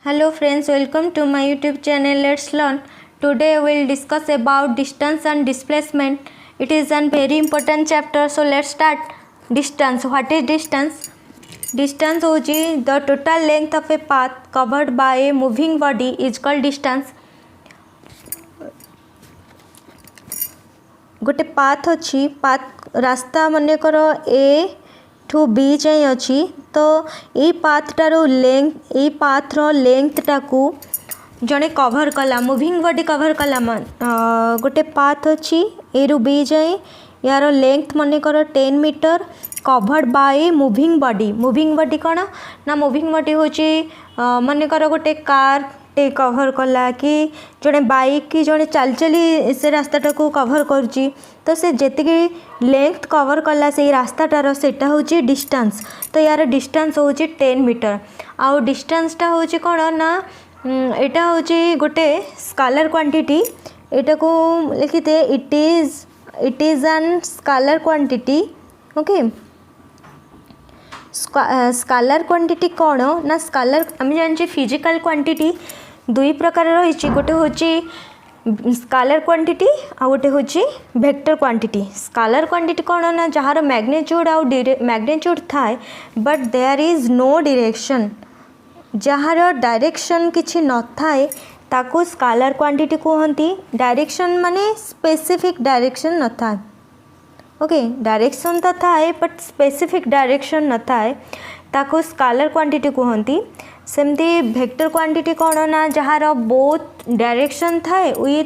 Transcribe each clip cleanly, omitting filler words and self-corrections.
Hello friends, welcome to my YouTube channel. Let's learn. Today we will discuss about distance and displacement. It is a very important chapter. So let's start. Distance. What is distance? Distance is the total length of a path covered by a moving body is called distance. गोटे path अच्छी path रास्ता मनकर ए ठू B जाए अच्छी तो ये पाथटार length ये पाथर लेंथटा को जड़े कभर कला मुविंग बॉडी कभर कला गोटे पाथ अच्छी ए रु बी जाए यार लेंथ मनकर 10 metre covered by moving body कौन ना मुविंग बॉडी हूँ मनकर गोटे कार टे कभर कला कि जड़े बाइक कि जड़े चल चली से रास्ताटा को कभर करुच्ची तो से जी लेंथ कभर कला से रास्ताटार सेटा हूँ डिस्टेंस तो यार डिस्टेंस हूँ 10 मीटर आउ डिस्टेंसटा हूँ कौन ना यहाँ हूँ गोटे स्केलर क्वांटिटी एटा को लिखिते it is an scalar quantity okay scalar quantity कौन ना स्केलर आम जानी फिजिकल क्वांटिटी दुई प्रकार रही गोटे हूँ स्केलर क्वांटिटी आ गोटे हूँ वेक्टर क्वांटिटी स्केलर क्वांटिटी कौन ना जहाँ मैग्नीट्यूड आउ मैग्नीट्यूड थाए but there is no direction जहाँ डायरेक्शन किछि न थाए ताकू स्केलर क्वांटिटी कहती डायरेक्शन माने स्पेसिफिक डायरेक्शन न थाए ओके डायरेक्शन तो थाए बट स्पेसिफिक डायरेक्शन न थाए ताकू स्केलर क्वांटिटी कहती सेमती वेक्टर क्वांटिटी कौन ना जहाँ बोथ डायरेक्शन थाए विथ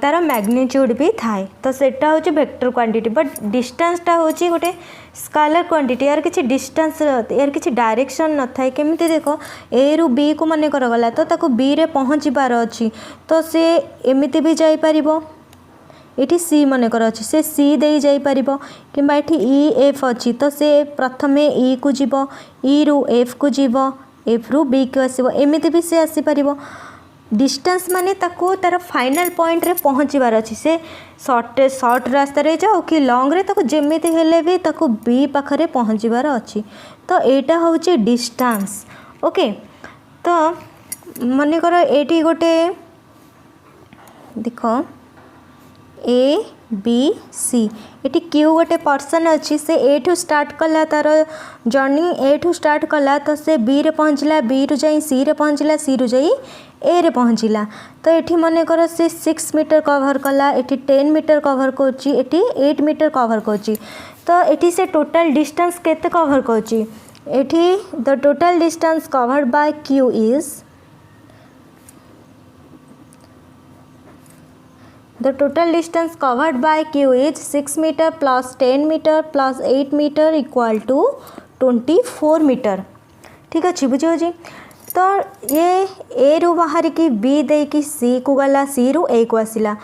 तार मैग्नीट्यूड भी थाए तो सेटा हूँ वेक्टर क्वांटिटी बट डिस्टेंसटा हूँ गोटे स्केलर क्वांटिटी यार किसी डिस्टेंस यार किसी डायरेक्शन न थाए केमिति देख ए रु बी को मन करगला तो ताको बी रे पहुँचबार अच्छी तो से एमिति भी जाई परिबो ये सी मनकर अच्छी से सी दे जापर कि ई एफ अच्छी तो से प्रथमे ई को जीव ई रु एफ को जीव एफ रु बी को आसो एमती भी से आसीपर डिस्टेंस माने ताको तार फाइनल पॉइंट रे पहुँचबार अच्छी से शॉर्ट रास्ता रे जाओ कि लॉन्ग रे ताको जेमिति हेले भी ताको बी पाखरे पहुँचबार अच्छी तो एटा हूँ डिस्टेंस ओके तो मनकर एटी गोटे देख ए बी सी ये क्यू गोटे पर्सन अच्छी से ए ठू स्टार्ट कला तार जर्नी ए ठू स्टार्ट कला तो से बी रे पहुँचला बी रु जाई सी रे पहुँचला सी रु जाई ए रे पहुँचला तो ये मनकर से 6 मीटर कभर कला ये 10 मीटर कभर करची 8 मीटर कभर करची तो ये से टोटल डिस्टेंस केते कभर करची ये the total distance covered by Q is The total distance covered by Q is 6 meter plus 10 meter plus 8 meter equal to 24 meter. ठीक अच्छे बुझे जी तो ये ए रु बाहर की बी दे कि सी को गला सी रु ए को आसिला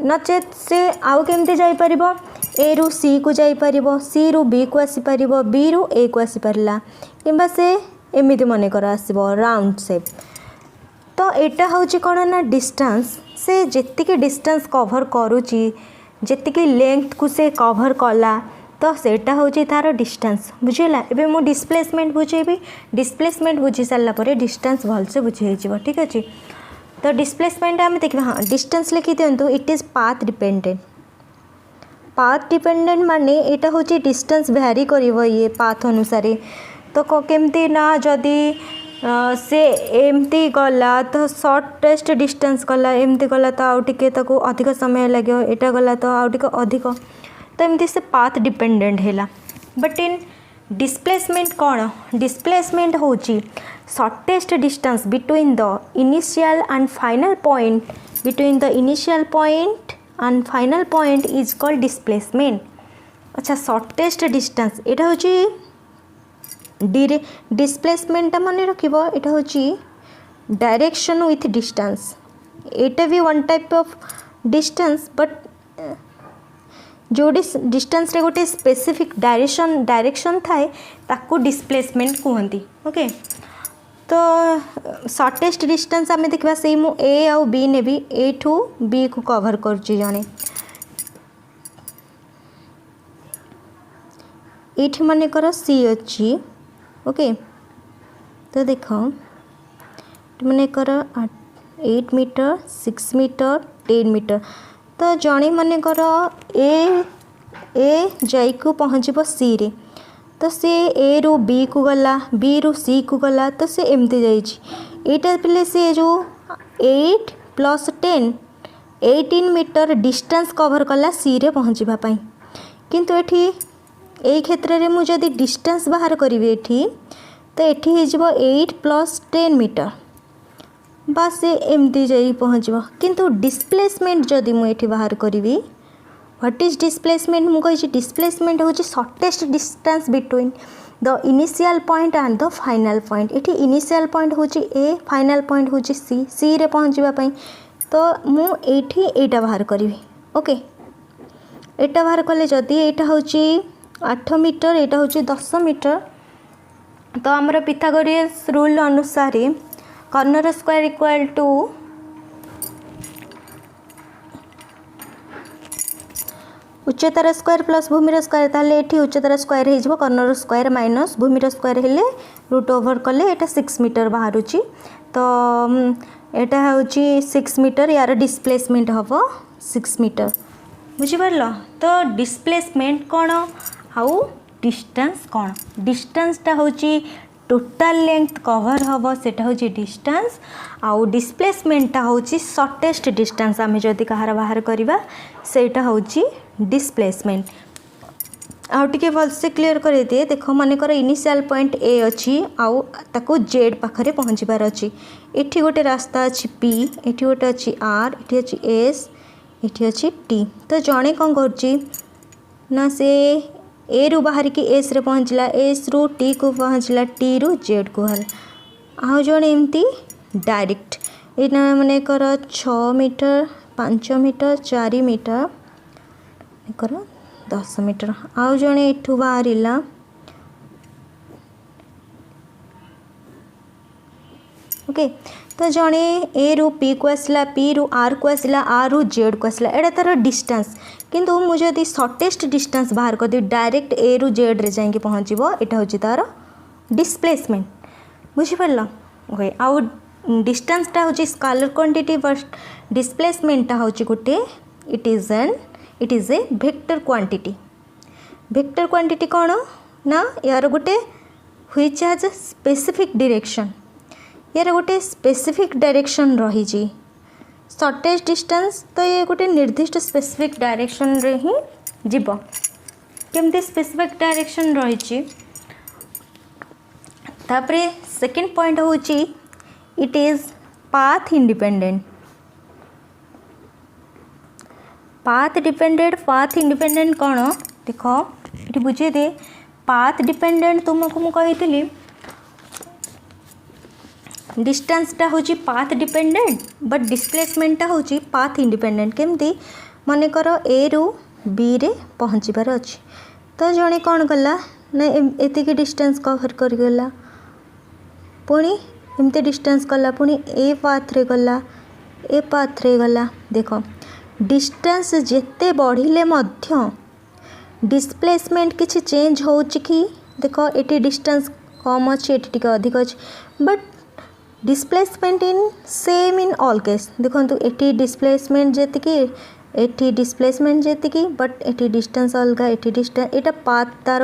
नचेत से आउ केमते जाई परिबो ए रु सी को जाई परिबो सी रु बी को आसी परिबो बी रु ए को आसी परला किंबा से एमिति मने कर आसीबो राउंड शेप तो एटा होची कोन ना डिस्टेंस से जेतिकी डिस्टेंस कवर करुची जेतिकी लेंथ को से कवर कला तो सेटा होची तार डिस्टेंस बुझेला एबे मु डिस्प्लेसमेंट बुझेबी डिस्प्लेसमेंट बुझी सारला परे डिस्टेंस भलसे बुझे हिजबो ठीक अछि तो डिस्प्लेसमेंट आम देखिबा हां डिस्टेंस लिखि दियंतु इट इज पाथ डिपेंडेंट माने एटा होची डिस्टेंस वेरी करिवो ये पाथ अनुसार तो केमती ना जदी से एमती गला तो शॉर्टेस्ट डिस्टेंस गला एमती गला तो आउ टिके ताको अधिक समय लगे एटा गला तो आउ टिके अधिक तो एमती से पाथ डिपेंडेंट हैला बट इन डिस्प्लेसमेंट कौन डिस्प्लेसमेंट होची shortest distance between the initial and final point is called displacement अच्छा शॉर्टेस्ट डिस्टेंस एटा होची डिस्प्लेसमेंट मन रखिबो एटा होची डायरेक्शन विथ डिस्टेंस एटा भी one type of distance but जो डिस्टेंस रे गोटे स्पेसिफिक डायरेक्शन थाए ताको डिस्प्लेसमेंट कहती ओके तो शॉर्टेस्ट डिस्टेंस आम देखा से मु ए आउ बी नेबी ए ठू बी को कवर करची जने एठी मनकर सी अच्छी ओके तो देख मनेकर 8 मीटर 6 मीटर 10 मीटर तो जड़े मनेकर ए जाइकु पहुँचब सी रे तो सी ए रु बी को गला बी रु सी को गला तो सी एमती जाइए पे सी जो 8 + 10 18 मीटर डिस्टेंस कवर कला सी रे पहुँचापी किंतु एठी ए क्षेत्र में मुझे डिस्टेंस बाहर करी एठी तो एठी हो 8 + 10 मीटर बस एमती जाई पहुँचब किंतु डिस्प्लेसमेंट जदि मुझे बाहर करी व्हाट इज डिस्प्लेसमेंट मुझे डिस्प्लेसमेंट हूँ shortest distance between the initial point and the final point एठी इनिशियल पॉइंट हूँ ए फाइनल पॉइंट हूँ सी रे पहुँचापी तो मुझे एटा बाहर करी ओके एटा बाहर कले जदि एटा हूँ 8 मीटर एटा हूँ 10 मीटर तो आमर पिथागोरियस रूल अनुसार कर्नर स्क्वायर इक्वल टू उच्चतार स्क्वायर प्लस भूमिर स्क्वायर ताले एठी उच्चतार स्क्वायर हो कर्नर स्क्वायर माइनस भूमिर स्क्वायर हेले रूट ओवर कले एटा 6 मीटर बाहर तो एटा हूँ 6 मीटर यार डिस्प्लेसमेंट हम 6 मीटर बुझिपार तो डिस्प्लेसमेंट कौन आउ डिस्टेंस कौन डिस्टेंसटा हूँ टोटाल लेंथ कवर हम सेटा हूँ डिस्टेंस आउ डिस्प्लेसमेंटा हूँ शॉर्टेस्ट डिस्टेंस आम जदि कहार बाहर करवा सेटा हूँ डिस्प्लेसमेंट आउ टिके भलसे क्लीयर कर दिए देख मानकर इनिशियल पॉइंट ए अच्छी आउ ताकू जेड पाखरे पहुँचबार अच्छी एठी गोटे रास्ता अच्छी पी एठी गोटे अच्छी आर एठी अच्छी एस एठी अच्छी टी तो जड़े कौन कर से ए रु बाहर की एस रे पहुँचला एस रु टी को पहुँचला टी रु जेड को हल आउ जड़े एमती डायरेक्ट यहाँ मानकर 6 मीटर 5 मीटर 4 मीटर कर 10 मीटर आउ जड़े एठू बाहरिला ओके तो जड़े ए रु पी को आसला पी रु आर को आसला आर रु जेड को आसला एटा तार डिस्टेंस किंतु मुझे शॉर्टेस्ट डिस्टेंस बाहर कर दी डायरेक्ट ए रु जेड रे जाइए पहुँचब यहाँ हूँ तार डिस्प्लेसमेंट बुझिपार ओके आउ डिस्टेंसटा हूँ स्केलर क्वांटिटी बट डिस्प्लेसमेंटटा हूँ गोटे it is a vector quantity कौन ना यार गोटे व्हिच हैज स्पेसिफिक डायरेक्शन यार गोटे स्पेसिफिक डायरेक्शन रही शॉर्टेस्ट डिस्टेंस तो ये गोटे निर्दिष्ट स्पेसिफिक डायरेक्शन रे ही जीव केमती स्पेसिफिक डायरेक्शन रही तापरे सेकंड पॉइंट हूँ it is path independent path independent कौन देख ये बुझे दे पाथ डिपेंडेंट तुमको मुझे डिस्टेंसटा हूँ पाथ डिपेंडेंट बट डिस्प्लेसमेंटटा हूँ पाथ इंडिपेंडेंट केमती मानकर ए रु बी रे पहुँचबार अच्छी तो जड़े कौन कला ना एतिकी डिस्टेंस कवर करगला पुणी एमती डिस्टेंस कला पुणी ए पाथ रे गला देख डिस्टेंस जेते बढ़िले मध्य डिस्प्लेसमेंट किसी चेंज हो कि देख ये डिस्टेंस कम अच्छी ये अधिक अच्छी but displacement in same in all case देखो ये डिस्प्लेसमेंट जी बट ये डिस्टेंस अलग ये डिस्टेंस यहाँ पाथ तार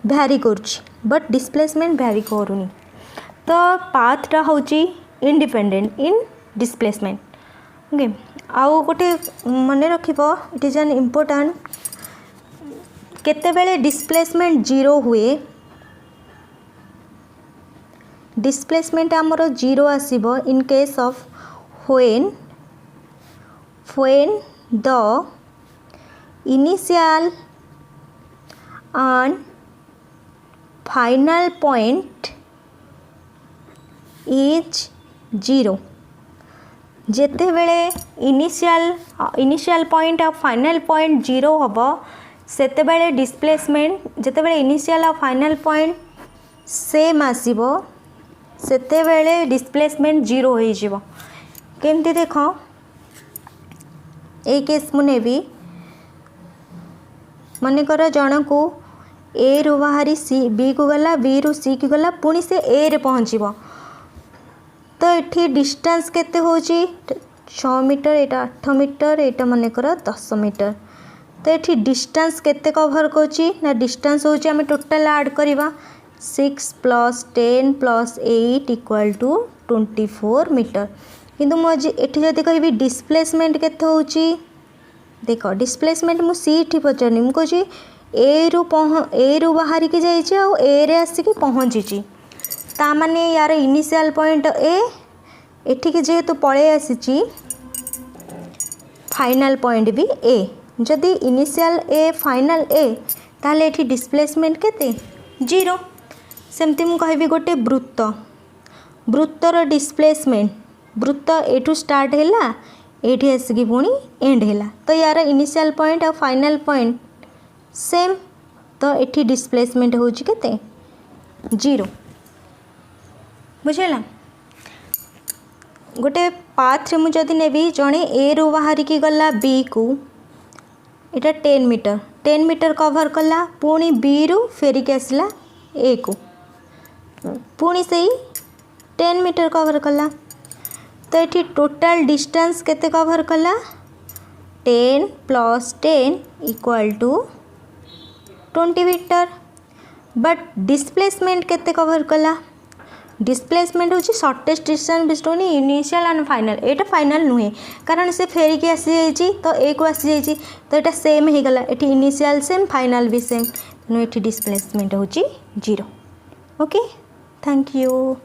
भ्यारी करुच्ची बट डिस्प्लेसमेंट भ्यारी करूनी तो पाथटा हूँ इंडिपेंडेंट इन डिस्प्लेसमेंट ओके आउ गोटे मन रख इट इज एन इम्पोर्टाट केतेबेले डिस्प्लेसमेंट जीरो हुए डिस्प्लेसमेंट आमर जीरो आसीबो in case of when the initial and final point is zero जेते बेले इनिशियल पॉइंट और फाइनल पॉइंट जीरो हम सेते बेले डिस्प्लेसमेंट जेते बेले इनिशियल और फाइनल पॉइंट सेम आसीबो सेते बेले डिस्प्लेसमेंट जीरो हो जीवो केमती देख ए केस मुने भी मनकर जन को ए रु बाहरी सी बी को गला बी रु सी को गला पुणी से ए रे पहुँचब तो ये डिस्टेंस केते होची 6 मीटर, एटा 8 मीटर, एटा मन कर 10 मीटर। तो ये डिस्टेंस केते कवर करुच्ची ना डिस्टेंस होची आम टोटाल ऐड करवा 6 + 10 + 8 = 24 मीटर। किंतु मुझे जदि कहि डिस्प्लेसमेंट केते होची देख डिस्प्लेसमेंट मु सीठी पचारनी मुझे ए रु बाहर की जाइए आ ए रे आसिक पहुँची ता माने यार इनिशियल पॉइंट ए एठिक जेहेतु पळे आसी फाइनल पॉइंट भी ए जदि इनिशियल ए फाइनल ए ताले एठी डिस्प्लेसमेंट केते 0। सेमती मु कहबी गोटे वृत्त वृत्तर डिस्प्लेसमेंट वृत्त एठू स्टार्ट हैला एठी आसिकी पुणी एंड हैला तो यार इनिशियल पॉइंट और फाइनल पॉइंट सेम तो एठी डिस्प्लेसमेंट होची केते 0 बुझेला। गोटे पाथ रे मु जदि नेबी जणे ए रु बाहर की गला बी को एटा 10 मीटर कवर कला पुणी बी रु फेरिक आसला ए को पुणी से 10 मीटर कवर कला तो ये टोटाल डिस्टेंस केते कवर कला 10 + 10 = 20 मीटर। बट डिस्प्लेसमेंट केते कवर कला डिस्प्लेसमेंट होची shortest distance between initial and final Etah final नुहे कारण से फेरिक आसी जाइए तो ए को आसी जाइए तो ये सेम हो गला ये इनिशियल सेम फाइनल भी सेम तेणु ये डिस्प्लेसमेंट होची 0। Okay thank you.